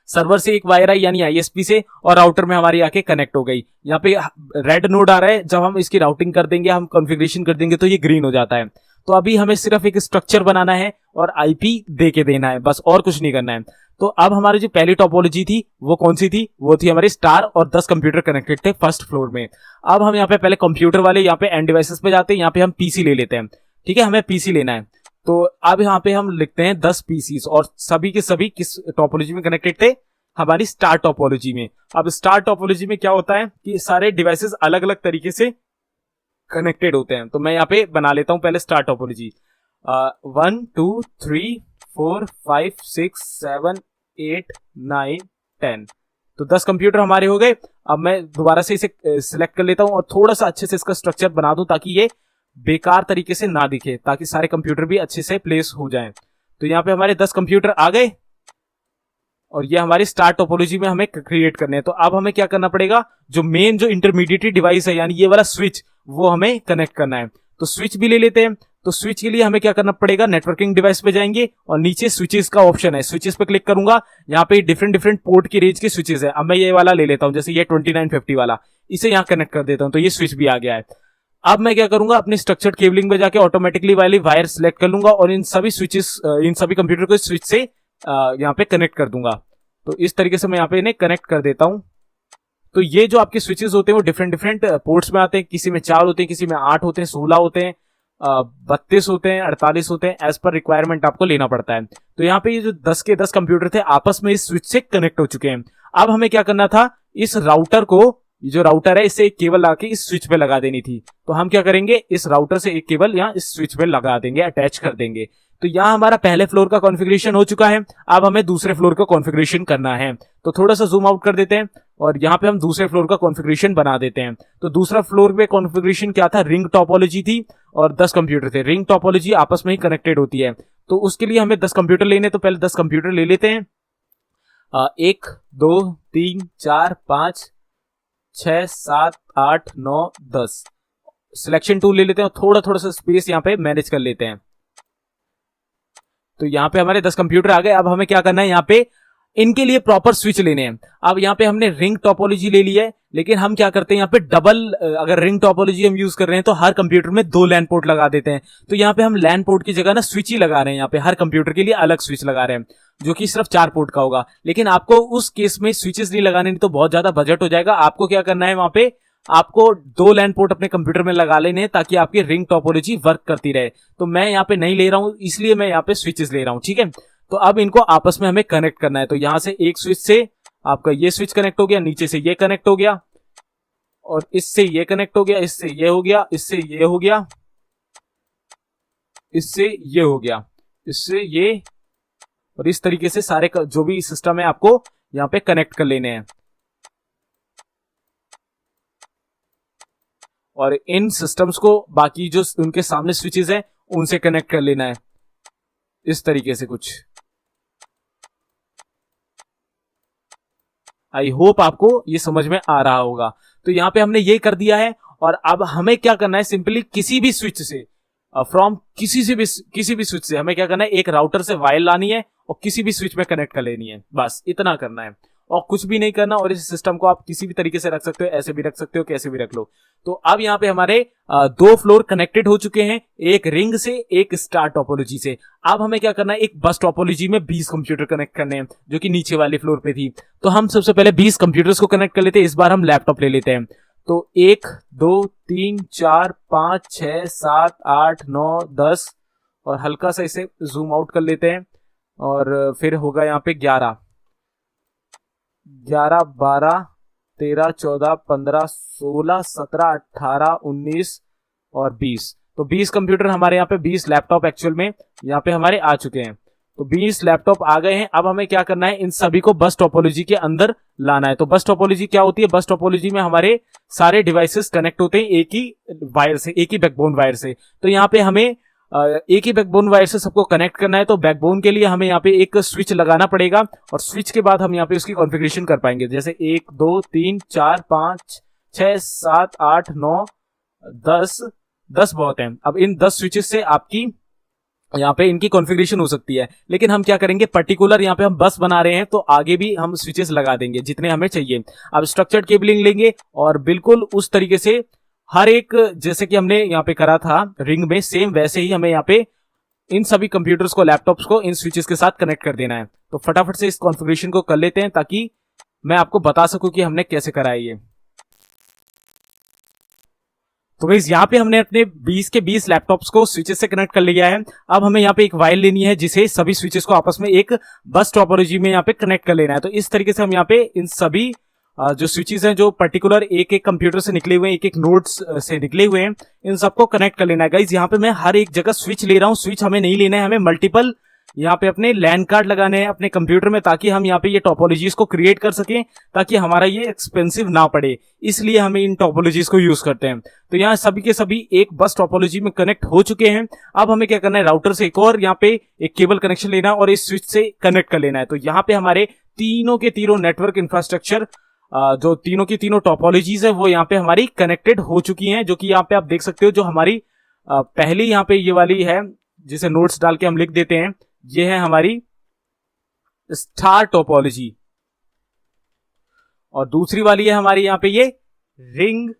सर्वर से एक वायर आई यानी आईएसपी से, और राउटर में हमारी आके कनेक्ट हो गई। यहाँ पे रेड नोड आ रहा है, जब हम इसकी राउटिंग कर देंगे, हम कॉन्फ़िगरेशन कर देंगे तो ये ग्रीन हो जाता है। तो अभी हमें सिर्फ एक स्ट्रक्चर बनाना है और आईपी दे के देना है, बस और कुछ नहीं करना है। तो अब हमारी जो पहली टोपोलॉजी थी वो कौन सी थी, वो थी हमारी स्टार और 10 कंप्यूटर कनेक्टेड थे फर्स्ट फ्लोर में। अब हम यहाँ पे पहले कंप्यूटर वाले यहाँ पे एंड डिवाइसेस पे जाते हैं, यहाँ पे हम पीसी ले लेते हैं, ठीक है, हमें पीसी लेना है। तो अब यहाँ पे हम लिखते हैं 10 पीसीस और सभी के सभी किस टोपोलॉजी में कनेक्टेड थे, हमारी स्टार टोपोलॉजी में। अब स्टार टोपोलॉजी में क्या होता है कि सारे डिवाइसेस अलग अलग तरीके से कनेक्टेड होते हैं। तो मैं यहाँ पे बना लेता हूं पहले स्टार टोपोलॉजी। 1 2 3 4 5 6 7 8 9 10। तो 10 कंप्यूटर हमारे हो गए। अब मैं दोबारा से इसे सिलेक्ट कर लेता हूं और थोड़ा सा अच्छे से इसका स्ट्रक्चर बना दूं ताकि ये बेकार तरीके से ना दिखे, ताकि सारे कंप्यूटर भी अच्छे से प्लेस हो जाएं। तो यहाँ पे हमारे 10 कंप्यूटर आ गए और ये हमारी स्टार टोपोलॉजी में हमें क्रिएट करने हैं। तो अब हमें क्या करना पड़ेगा, जो मेन जो इंटरमीडिएट डिवाइस है यानी ये वाला स्विच, वो हमें कनेक्ट करना है। तो स्विच भी ले लेते हैं। तो स्विच के लिए हमें क्या करना पड़ेगा, नेटवर्किंग डिवाइस पे जाएंगे और नीचे स्विचेस का ऑप्शन है, स्विचेस पे क्लिक करूंगा। यहाँ पे डिफरेंट पोर्ट की रेंज के स्विचेस है। अब मैं ये वाला ले लेता हूं, जैसे ये 2950 वाला, इसे यहाँ कनेक्ट कर देता हूं। तो ये स्विच भी आ गया है। अब मैं क्या करूंगा, अपनी स्ट्रक्चर्ड केबलिंग में जाके ऑटोमेटिकली वाली वायर सिलेक्ट कर लूंगा और इन सभी स्विचेस, इन सभी कंप्यूटर को स्विच से यहाँ पे कनेक्ट कर दूंगा। तो इस तरीके से मैं यहाँ पे इन्हें कनेक्ट कर देता हूं। तो ये जो आपके स्विचेस होते हैं वो डिफरेंट पोर्ट्स में आते हैं, किसी में 4 होते हैं, किसी में 8 होते हैं, 16 होते हैं, 32 होते हैं, 48 होते हैं, एज पर रिक्वायरमेंट आपको लेना पड़ता है। तो यहाँ पे ये जो 10 के 10 कंप्यूटर थे आपस में इस स्विच से कनेक्ट हो चुके हैं। अब हमें क्या करना था, इस राउटर को, जो राउटर है, इससे एक केबल आके इस स्विच पे लगा देनी थी। तो हम क्या करेंगे, इस राउटर से एक केबल यहाँ इस स्विच पे लगा देंगे, अटैच कर देंगे। तो यहाँ हमारा पहले फ्लोर का कॉन्फ़िगरेशन हो चुका है। अब हमें दूसरे फ्लोर का कॉन्फ़िगरेशन करना है। तो थोड़ा सा जूम आउट कर देते हैं और यहाँ पे हम दूसरे फ्लोर का कॉन्फ़िगरेशन बना देते हैं। तो दूसरा फ्लोर पे कॉन्फ़िगरेशन क्या था, रिंग टोपोलॉजी थी और 10 कंप्यूटर थे। रिंग टोपोलॉजी आपस में ही कनेक्टेड होती है। तो उसके लिए हमें 10 कंप्यूटर लेने, तो पहले 10 कंप्यूटर ले लेते हैं। 1 2 3 4 5 6 7 8 9 10। सिलेक्शन टूल ले लेते हैं और थोड़ा सा स्पेस यहाँ पे मैनेज कर लेते हैं। तो यहाँ पे हमारे 10 कंप्यूटर आ गए। अब हमें क्या करना है, यहाँ पे इनके लिए प्रॉपर स्विच लेने हैं। अब यहाँ पे हमने रिंग टोपोलॉजी ले ली है, लेकिन हम क्या करते हैं, यहाँ पे डबल, अगर रिंग टोपोलॉजी हम यूज कर रहे हैं तो हर कंप्यूटर में 2 लैन पोर्ट लगा देते हैं। तो यहाँ पे हम लैन पोर्ट की जगह ना स्विच ही लगा रहे हैं। यहाँ पे हर कंप्यूटर के लिए अलग स्विच लगा रहे हैं, जो कि सिर्फ 4 पोर्ट का होगा। लेकिन आपको उस केस में स्विचेस नहीं लगाने, नहीं तो बहुत ज्यादा बजट हो जाएगा। आपको क्या करना है, वहां पे आपको 2 लैन पोर्ट अपने कंप्यूटर में लगा लेने हैं ताकि आपकी रिंग टोपोलॉजी वर्क करती रहे। तो मैं यहाँ पे नहीं ले रहा हूं, इसलिए मैं यहाँ पे स्विचेस ले रहा हूं, ठीक है। तो अब इनको आपस में हमें कनेक्ट करना है। तो यहां से एक स्विच से आपका ये स्विच कनेक्ट हो गया, नीचे से ये कनेक्ट हो गया और इससे ये कनेक्ट हो गया, इससे ये हो गया, इससे ये हो गया, इससे ये हो गया, इससे ये, और इस तरीके से सारे जो भी सिस्टम है आपको यहाँ पे कनेक्ट कर लेने हैं। और इन सिस्टम्स को बाकी जो उनके सामने स्विचेस हैं उनसे कनेक्ट कर लेना है, इस तरीके से कुछ। आई होप आपको ये समझ में आ रहा होगा। तो यहां पे हमने ये कर दिया है और अब हमें क्या करना है, सिंपली किसी भी स्विच से, फ्रॉम किसी भी स्विच से हमें क्या करना है, एक राउटर से वायर लानी है और किसी भी स्विच में कनेक्ट कर लेनी है, बस इतना करना है और कुछ भी नहीं करना। और इस सिस्टम को आप किसी भी तरीके से रख सकते हो, ऐसे भी रख सकते हो, कैसे भी रख लो। तो अब यहाँ पे हमारे 2 फ्लोर कनेक्टेड हो चुके हैं, एक रिंग से, एक स्टार टोपोलॉजी से। अब हमें क्या करना है, एक बस टोपोलॉजी में 20 कंप्यूटर कनेक्ट करने हैं, जो कि नीचे वाले फ्लोर पे थी। तो हम सबसे पहले 20 कंप्यूटर्स को कनेक्ट कर लेते हैं। इस बार हम लैपटॉप ले लेते हैं। तो 1 2 3 4 5 6 7 8 9 10 और हल्का सा इसे जूम आउट कर लेते हैं और फिर होगा यहाँ पे 11 12 13 14 15 16 17 18 19 और 20। तो 20 कंप्यूटर हमारे यहाँ पे, 20 लैपटॉप एक्चुअल में यहाँ पे हमारे आ चुके हैं। तो 20 लैपटॉप आ गए हैं। अब हमें क्या करना है, इन सभी को बस टोपोलॉजी के अंदर लाना है। तो बस टोपोलॉजी क्या होती है, बस टोपोलॉजी में हमारे सारे डिवाइसेस कनेक्ट होते हैं एक ही वायर से, एक ही बैकबोन वायर से। तो यहाँ पे हमें एक ही बैकबोन वायर से सबको कनेक्ट करना है। तो बैकबोन के लिए हमें यहाँ पे एक स्विच लगाना पड़ेगा और स्विच के बाद हम यहाँ पे उसकी कॉन्फ़िगरेशन कर पाएंगे। जैसे 1 2 3 4 5 6 7 8 9 10 बहुत है। अब इन 10 स्विचेस से आपकी यहाँ पे इनकी कॉन्फ़िगरेशन हो सकती है, लेकिन हम क्या करेंगे, पर्टिकुलर यहाँ पे हम बस बना रहे हैं तो आगे भी हम स्विचेस लगा देंगे जितने हमें चाहिए। अब स्ट्रक्चर्ड केबलिंग लेंगे और बिल्कुल उस तरीके से हर एक जैसे कि हमने यहाँ पे करा था रिंग में, सेम वैसे ही हमें यहाँ पे इन सभी कंप्यूटर्स को, लैपटॉप्स को इन स्विचेस के साथ कनेक्ट कर देना है। तो फटाफट से इस कॉन्फ़िगरेशन को कर लेते हैं ताकि मैं आपको बता सकूं कि हमने कैसे करा है ये। तो गाइस यहाँ पे हमने अपने 20 के 20 लैपटॉप्स को स्विचेस से कनेक्ट कर लिया है। अब हमें यहाँ पे एक वायर लेनी है जिसे सभी स्विचेस को आपस में एक बस टोपोलॉजी में यहाँ पे कनेक्ट कर लेना है। तो इस तरीके से हम यहाँ पे इन सभी जो स्विचेस हैं जो पर्टिकुलर एक एक कंप्यूटर से निकले हुए हैं, एक एक नोड्स से निकले हुए हैं, इन सबको कनेक्ट कर लेना है। गाइस यहाँ पे मैं हर एक जगह स्विच ले रहा हूँ, स्विच हमें नहीं लेना है, हमें मल्टीपल यहाँ पे अपने लैन कार्ड लगाने हैं अपने कंप्यूटर में, ताकि हम यहाँ पे ये टोपोलॉजीज को क्रिएट कर सकें, ताकि हमारा ये एक्सपेंसिव ना पड़े, इसलिए हमें इन टोपोलॉजीज को यूज करते हैं। तो यहाँ सभी के सभी एक बस टोपोलॉजी में कनेक्ट हो चुके हैं। अब हमें क्या करना है, राउटर से एक और यहाँ पे एक केबल कनेक्शन लेना है और इस स्विच से कनेक्ट कर लेना है। तो यहाँ पे हमारे तीनों के तीनों नेटवर्क इंफ्रास्ट्रक्चर, जो तीनों की तीनों टोपोलॉजीज है वो यहाँ पे हमारी कनेक्टेड हो चुकी हैं, जो कि यहाँ पे आप देख सकते हो। जो हमारी पहली यहाँ पे ये वाली है जिसे नोट्स डाल के हम लिख देते हैं, ये है हमारी स्टार टोपोलॉजी, और दूसरी वाली है हमारी यहाँ पे ये रिंग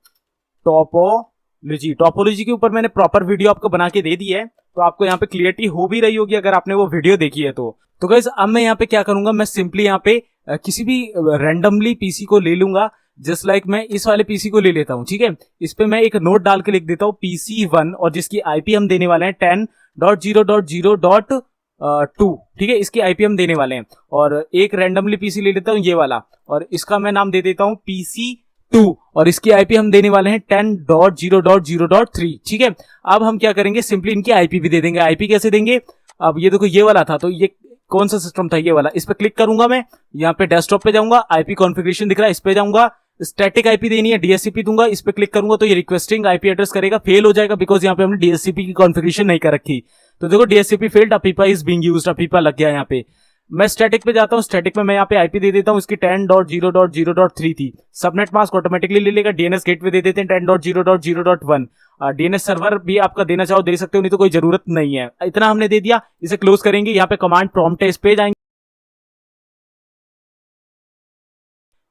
टोपोलॉजी। टोपोलॉजी के ऊपर मैंने प्रॉपर वीडियो आपको बना के दे दी है, तो आपको यहाँ पे क्लियरिटी हो भी रही होगी अगर आपने वो वीडियो देखी है तो गाइस अब मैं यहाँ पे क्या करूंगा, मैं सिंपली यहाँ पे किसी भी रैंडमली पीसी को ले लूंगा। जस्ट लाइक मैं इस वाले पीसी को ले लेता हूं, ठीक है। इस पे मैं एक नोट डाल के लिख देता हूं PC1, और जिसकी आईपी हम देने वाले हैं 10.0.0.2, ठीक है, इसकी आईपी हम देने वाले हैं। और एक रैंडमली पीसी ले लेता हूं ये वाला, और इसका मैं नाम दे देता हूं PC2, और इसकी आईपी हम देने वाले हैं 10.0.0.3, ठीक है। अब हम क्या करेंगे, सिंपली इनकी आईपी भी दे देंगे। आईपी कैसे देंगे, अब ये देखो ये वाला था, तो ये कौन सा सिस्टम था, ये वाला। इस पे क्लिक करूंगा, मैं यहाँ पे डेस्कटॉप पे जाऊंगा, आईपी कॉन्फ़िगरेशन दिख रहा है, इस पे जाऊंगा, स्टैटिक आईपी देनी है, डीएचसीपी दूंगा। इस पे क्लिक करूंगा तो ये रिक्वेस्टिंग आईपी एड्रेस करेगा, फेल हो जाएगा बिकॉज यहाँ पे हमने डीएचसीपी की कॉन्फ़िगरेशन नहीं कर रखी। तो देखो DHCP failed, अपीपा is being used, अपीपा लग गया यहाँ पे। मैं स्टैटिक पे जाता हूँ, स्टैटिक में मैं यहाँ पे आईपी दे देता हूँ, इसकी 10.0.0.3 थी। सबनेट मास्क ऑटोमेटिकली ले लेगा। डीएनएस गेटवे दे देते हैं 10.0.0.1। डीएनएस सर्वर भी आपका देना चाहो दे सकते हो, नहीं तो कोई जरूरत नहीं है। इतना हमने दे दिया, इसे क्लोज करेंगे। यहाँ पे कमांड प्रॉम्प्ट है, इस पे जाएंगे,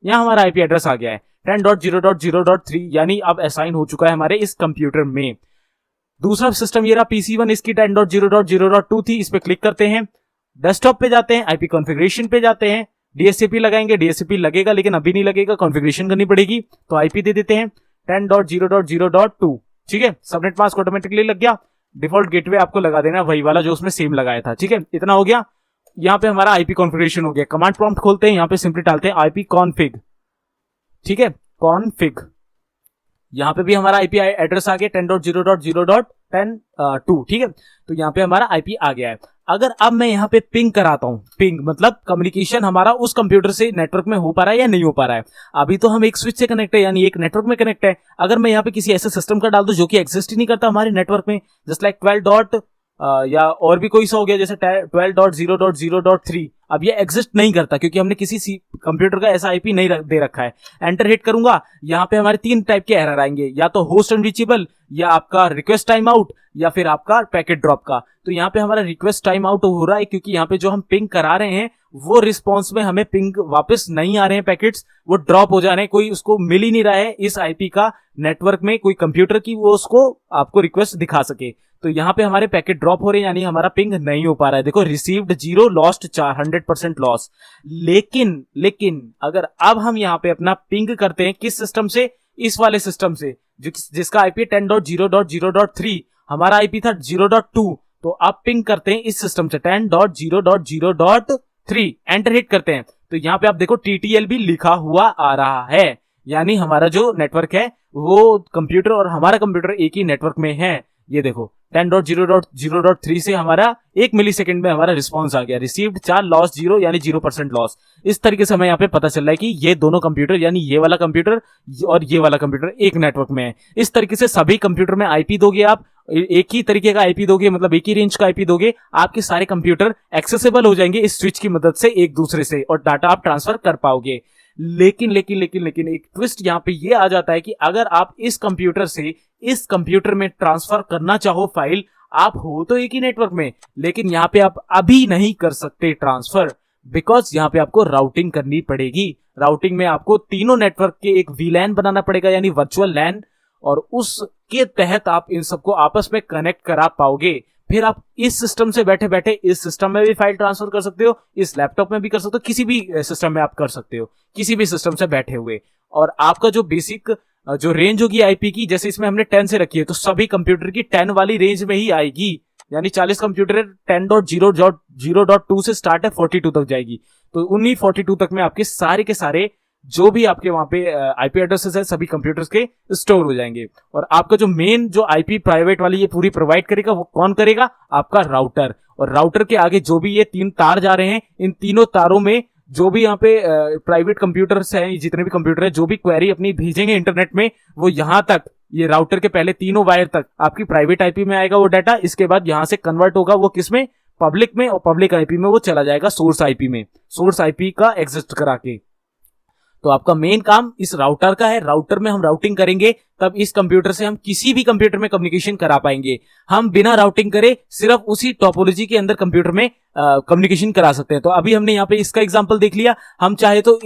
यहाँ हमारा आईपी एड्रेस आ गया है 10.0.0.3, यानी अब असाइन हो चुका है हमारे इस कंप्यूटर में। दूसरा सिस्टम ये रहा PC1, इसकी 10.0.0.2 थी। इस पे क्लिक करते हैं, डेस्कटॉप पे जाते हैं, आईपी कॉन्फ़िगरेशन पे जाते हैं, डीएचसीपी लगाएंगे। डीएचसीपी लगेगा लेकिन अभी नहीं लगेगा, कॉन्फ़िगरेशन करनी पड़ेगी। तो आईपी दे देते हैं 10.0.0.2, ठीक है। सबनेट मास्क ऑटोमेटिकली लग गया। डिफॉल्ट गेटवे आपको लगा देना वही वाला जो उसमें सेम लगाया था, ठीक है। इतना हो गया, यहाँ पे हमारा आईपी कॉन्फ़िगरेशन हो गया। कमांड प्रॉम्प्ट खोलते हैं, यहाँ पे सिंपली डालते हैं आईपी कॉन्फिग, ठीक है, कॉन्फिग। यहाँ पे भी हमारा आईपी एड्रेस आ गया 10.0.0.10.2, ठीक है। तो यहाँ पे हमारा आईपी आ गया है। अगर अब मैं यहाँ पे पिंग कराता हूँ, पिंग मतलब कम्युनिकेशन हमारा उस कंप्यूटर से नेटवर्क में हो पा रहा है या नहीं हो पा रहा है। अभी तो हम एक स्विच से कनेक्ट है, यानी एक नेटवर्क में कनेक्ट है। अगर मैं यहाँ पे किसी ऐसे सिस्टम का डाल दूं जो कि एग्जिस्ट ही नहीं करता हमारे नेटवर्क में, जस्ट लाइक 12 या और भी कोई सा हो गया जैसे 12.0.0.3, अब ये एग्जिस्ट नहीं करता क्योंकि हमने किसी कंप्यूटर का ऐसा आईपी नहीं दे रखा है। एंटर हिट करूंगा, यहाँ पे हमारे 3 टाइप के एरर आएंगे, या तो होस्ट अनरीचेबल, या आपका रिक्वेस्ट टाइम आउट, या फिर आपका पैकेट ड्रॉप का। तो यहाँ पे हमारा रिक्वेस्ट टाइम आउट हो रहा है क्योंकि यहाँ पे जो हम पिंग करा रहे हैं वो रिस्पॉन्स में हमें पिंग वापस नहीं आ रहे हैं, पैकेट्स वो ड्रॉप हो जा रहे हैं, कोई उसको मिल ही नहीं रहा है इस आईपी का नेटवर्क में कोई कंप्यूटर की वो उसको आपको रिक्वेस्ट दिखा सके। तो यहाँ पे हमारे पैकेट ड्रॉप हो रहे हैं, यानी हमारा पिंग नहीं हो पा रहा है। देखो रिसीव्ड 0, लॉस्ट 4, 100% लॉस। लेकिन अगर अब हम यहाँ पे अपना पिंग करते हैं किस सिस्टम से, इस वाले सिस्टम से जिसका आईपी 10.0.0.3, हमारा आईपी था 0.2, तो आप पिंग करते हैं इस सिस्टम से 10.0.0.3, एंटर हिट करते हैं। तो यहाँ पे आप देखो TTL भी लिखा हुआ आ रहा है, यानी हमारा जो नेटवर्क है वो कंप्यूटर और हमारा कंप्यूटर एक ही नेटवर्क में है। ये देखो 10.0.0.3 से हमारा 1 मिलीसेकंड में हमारा रिस्पॉन्स आ गया, रिसीव्ड 4, लॉस 0, यानी 0% लॉस। इस तरीके से हमें यहाँ पे पता चल रहा है कि ये दोनों कंप्यूटर, यानी ये वाला कंप्यूटर और ये वाला कंप्यूटर एक नेटवर्क में है। इस तरीके से सभी कंप्यूटर में आईपी दोगे आप, एक ही तरीके का आईपी दोगे, मतलब एक ही रेंज का आईपी दोगे, आपके सारे कंप्यूटर एक्सेसिबल हो जाएंगे इस स्विच की मदद से एक दूसरे से, और डाटा आप ट्रांसफर कर पाओगे। लेकिन एक ट्विस्ट यहाँ पे ये आ जाता है कि अगर आप इस कंप्यूटर से इस कंप्यूटर में ट्रांसफर करना चाहो फाइल, आप हो तो एक ही नेटवर्क में, लेकिन यहाँ पे आप अभी नहीं कर सकते ट्रांसफर, बिकॉज यहाँ पे आपको राउटिंग करनी पड़ेगी। राउटिंग में आपको तीनों नेटवर्क के एक VLAN बनाना पड़ेगा, यानी वर्चुअल लैन, और उसके तहत आप इन सबको आपस में कनेक्ट करा पाओगे। फिर आप इस सिस्टम से बैठे बैठे इस सिस्टम में भी फाइल ट्रांसफर कर सकते हो, इस लैपटॉप में भी कर सकते हो, किसी भी सिस्टम में आप कर सकते हो, किसी भी सिस्टम से बैठे हुए। और आपका जो बेसिक जो रेंज होगी आईपी की, जैसे इसमें हमने 10 से रखी है, तो सभी कंप्यूटर की 10 वाली रेंज में ही आएगी। यानी 40 कंप्यूटर 10.0.0.2 से स्टार्ट है, 42 तक जाएगी। तो उन्हीं 42 तक में आपके सारे के सारे जो भी आपके वहां पे आईपी एड्रेसेस है सभी कंप्यूटर्स के स्टोर हो जाएंगे। और आपका जो मेन जो आईपी प्राइवेट वाली ये पूरी प्रोवाइड करेगा, वो कौन करेगा? आपका राउटर। और राउटर के आगे जो भी ये 3 तार जा रहे हैं, इन तीनों तारों में जो भी यहाँ पे प्राइवेट कंप्यूटर्स हैं, जितने भी कंप्यूटर है, जो भी क्वेरी अपनी भेजेंगे इंटरनेट में, वो यहां तक, ये राउटर के पहले तीनों वायर तक आपकी प्राइवेट आईपी में आएगा वो डाटा। इसके बाद यहां से कन्वर्ट होगा वो किसमें? पब्लिक में। और पब्लिक आईपी में वो चला जाएगा सोर्स आईपी में, सोर्स आईपी का एग्जिस्ट करा के। तो आपका मेन काम इस राउटर का है। राउटर में हम राउटिंग करेंगे, तब इस कंप्यूटर से हम किसी भी कंप्यूटर में कम्युनिकेशन करा पाएंगे। हम बिना राउटिंग करे सिर्फ उसी टोपोलॉजी के अंदर कंप्यूटर में कम्युनिकेशन करा सकते हैं। तो अभी हमने यहाँ पे इसका एग्जांपल देख लिया। हम चाहे तो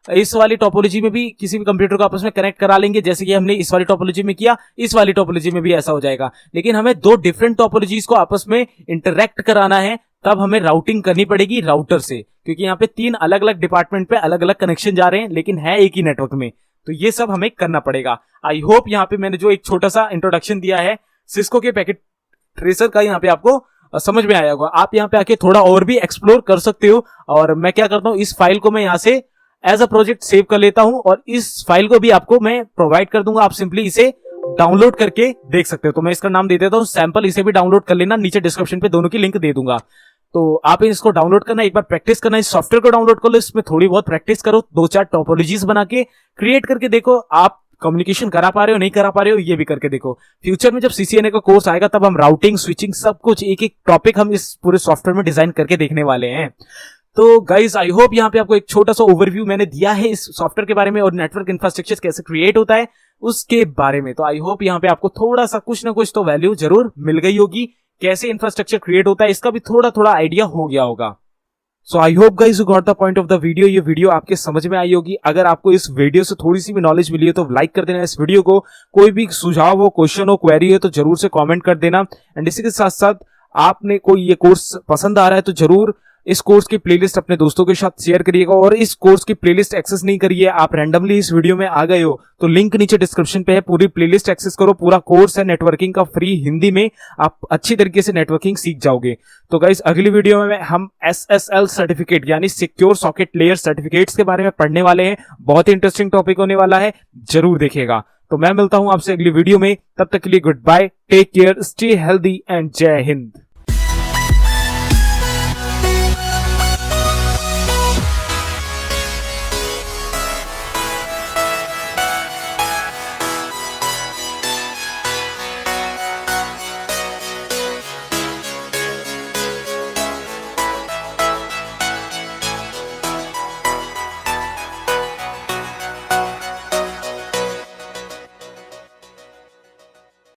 इस वाली टोपोलॉजी में भी किसी भी कंप्यूटर को आपस में कनेक्ट करा लेंगे, जैसे कि हमने इस वाली टोपोलॉजी में किया, इस वाली टोपोलॉजी में भी ऐसा हो जाएगा। लेकिन हमें 2 डिफरेंट टोपोलॉजीज को आपस में इंटरैक्ट कराना है, तब हमें राउटिंग करनी पड़ेगी राउटर से, क्योंकि यहाँ पे 3 अलग अलग डिपार्टमेंट पे अलग अलग कनेक्शन जा रहे हैं, लेकिन है एक ही नेटवर्क में। तो ये सब हमें करना पड़ेगा। आई होप यहाँ पे मैंने जो एक छोटा सा इंट्रोडक्शन दिया है सिस्को के पैकेट ट्रेसर का, यहाँ पे आपको समझ में आया होगा। आप यहाँ पे आके थोड़ा और भी एक्सप्लोर कर सकते हो। और मैं क्या करता हूँ, इस फाइल को मैं यहाँ से एज अ प्रोजेक्ट सेव कर लेता हूँ, और इस फाइल को भी आपको मैं प्रोवाइड कर दूंगा। आप सिंपली इसे डाउनलोड करके देख सकते हो। तो मैं इसका नाम दे देता हूँ सैंपल, इसे भी डाउनलोड कर लेना, नीचे डिस्क्रिप्शन पे दोनों की लिंक दे दूंगा। तो आप इसको डाउनलोड करना, एक बार प्रैक्टिस करना, इस सॉफ्टवेयर को डाउनलोड कर लो, इसमें थोड़ी बहुत प्रैक्टिस करो, 2-4 टोपोलॉजीज बना के क्रिएट करके देखो आप कम्युनिकेशन करा पा रहे हो, नहीं करा पा रहे हो, ये भी करके देखो। फ्यूचर में जब सीसीएनए का कोर्स आएगा, तब हम राउटिंग, स्विचिंग, सब कुछ एक एक टॉपिक हम इस पूरे सॉफ्टवेयर में डिजाइन करके देखने वाले हैं। तो गाइज आई होप यहाँ पे आपको एक छोटा सा ओवरव्यू मैंने दिया है इस सॉफ्टवेयर के बारे में, और नेटवर्क इंफ्रास्ट्रक्चर कैसे क्रिएट होता है उसके बारे में। तो आई होप यहाँ पे आपको थोड़ा सा कुछ ना कुछ तो वैल्यू जरूर मिल गई होगी। कैसे इंफ्रास्ट्रक्चर क्रिएट होता है इसका भी थोड़ा थोड़ा आइडिया हो गया होगा। So I hope guys you got the point of the video. ये वीडियो आपके समझ में आई होगी। अगर आपको इस वीडियो से थोड़ी सी भी नॉलेज मिली है तो लाइक कर देना इस वीडियो को। कोई भी सुझाव हो, क्वेश्चन हो, क्वेरी हो तो जरूर से कमेंट कर देना। एंड इसी के साथ साथ आपने कोई ये कोर्स पसंद आ रहा है तो जरूर इस कोर्स की प्लेलिस्ट अपने दोस्तों के साथ शेयर करिएगा। और इस कोर्स की प्लेलिस्ट एक्सेस नहीं करिए, आप रैंडमली इस वीडियो में आ गए हो तो लिंक नीचे डिस्क्रिप्शन पे है, पूरी प्लेलिस्ट एक्सेस करो। पूरा कोर्स है नेटवर्किंग का फ्री हिंदी में, आप अच्छी तरीके से नेटवर्किंग सीख जाओगे। तो गाइस अगली वीडियो में हम SSL सर्टिफिकेट यानी सिक्योर सॉकेट लेयर सर्टिफिकेट्स के बारे में पढ़ने वाले हैं। बहुत ही इंटरेस्टिंग टॉपिक होने वाला है, जरूर देखिएगा। तो मैं मिलता हूं आपसे अगली वीडियो में, तब तक के लिए good bye, take care, stay healthy and जय हिंद।